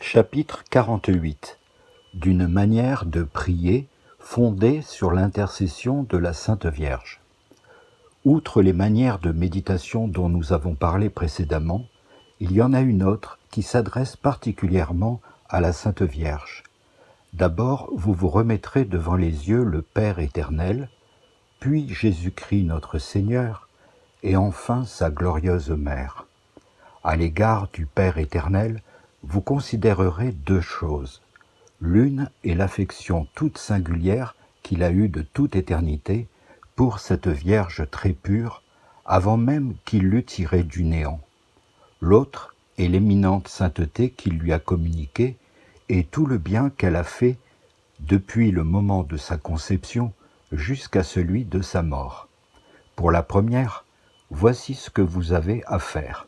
Chapitre 48 d'une manière de prier fondée sur l'intercession de la Sainte Vierge. Outre les manières de méditation dont nous avons parlé précédemment, il y en a une autre qui s'adresse particulièrement à la Sainte Vierge. D'abord, vous vous remettrez devant les yeux le Père éternel, puis Jésus-Christ notre Seigneur, et enfin sa glorieuse Mère. À l'égard du Père éternel, vous considérerez deux choses. L'une est l'affection toute singulière qu'il a eue de toute éternité pour cette Vierge très pure, avant même qu'il l'eût tirée du néant. L'autre est l'éminente sainteté qu'il lui a communiquée et tout le bien qu'elle a fait depuis le moment de sa conception jusqu'à celui de sa mort. Pour la première, voici ce que vous avez à faire.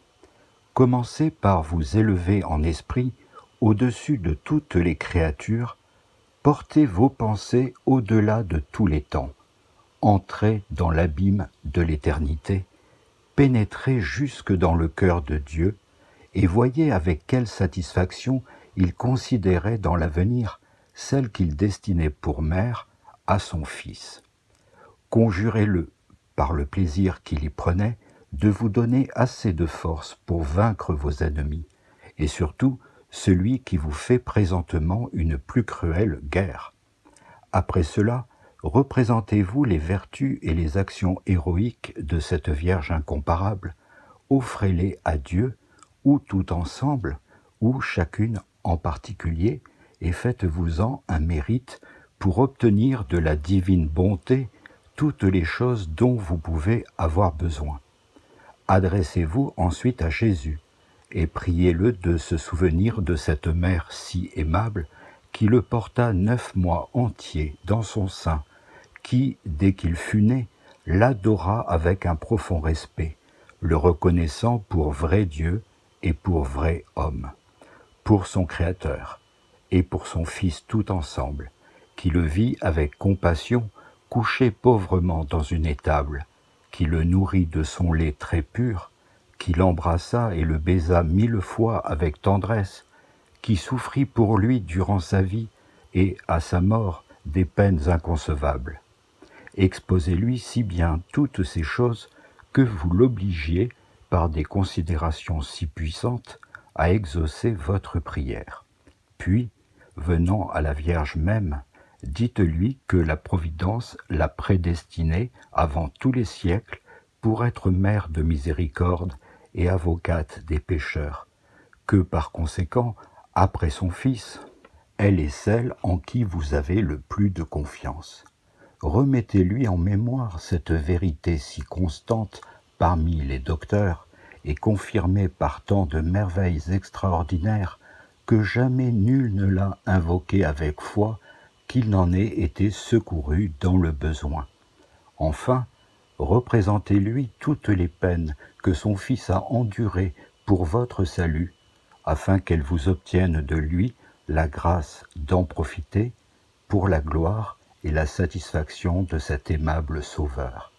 Commencez par vous élever en esprit au-dessus de toutes les créatures, portez vos pensées au-delà de tous les temps, entrez dans l'abîme de l'éternité, pénétrez jusque dans le cœur de Dieu, et voyez avec quelle satisfaction il considérait dans l'avenir celle qu'il destinait pour mère à son Fils. Conjurez-le, par le plaisir qu'il y prenait, de vous donner assez de force pour vaincre vos ennemis, et surtout celui qui vous fait présentement une plus cruelle guerre. Après cela, représentez-vous les vertus et les actions héroïques de cette Vierge incomparable, offrez-les à Dieu, ou tout ensemble, ou chacune en particulier, et faites-vous-en un mérite pour obtenir de la divine bonté toutes les choses dont vous pouvez avoir besoin. Adressez-vous ensuite à Jésus, et priez-le de se souvenir de cette mère si aimable qui le porta 9 mois entiers dans son sein, qui, dès qu'il fut né, l'adora avec un profond respect, le reconnaissant pour vrai Dieu et pour vrai homme, pour son Créateur et pour son Fils tout ensemble, qui le vit avec compassion couché pauvrement dans une étable, qui le nourrit de son lait très pur, qui l'embrassa et le baisa 1000 fois avec tendresse, qui souffrit pour lui durant sa vie et, à sa mort, des peines inconcevables. Exposez-lui si bien toutes ces choses que vous l'obligiez, par des considérations si puissantes, à exaucer votre prière. Puis, venant à la Vierge même, dites-lui que la Providence l'a prédestinée avant tous les siècles pour être mère de miséricorde et avocate des pécheurs, que par conséquent, après son Fils, elle est celle en qui vous avez le plus de confiance. Remettez-lui en mémoire cette vérité si constante parmi les docteurs et confirmée par tant de merveilles extraordinaires que jamais nul ne l'a invoquée avec foi, qu'il n'en ait été secouru dans le besoin. Enfin, représentez-lui toutes les peines que son Fils a endurées pour votre salut, afin qu'elle vous obtienne de lui la grâce d'en profiter pour la gloire et la satisfaction de cet aimable Sauveur.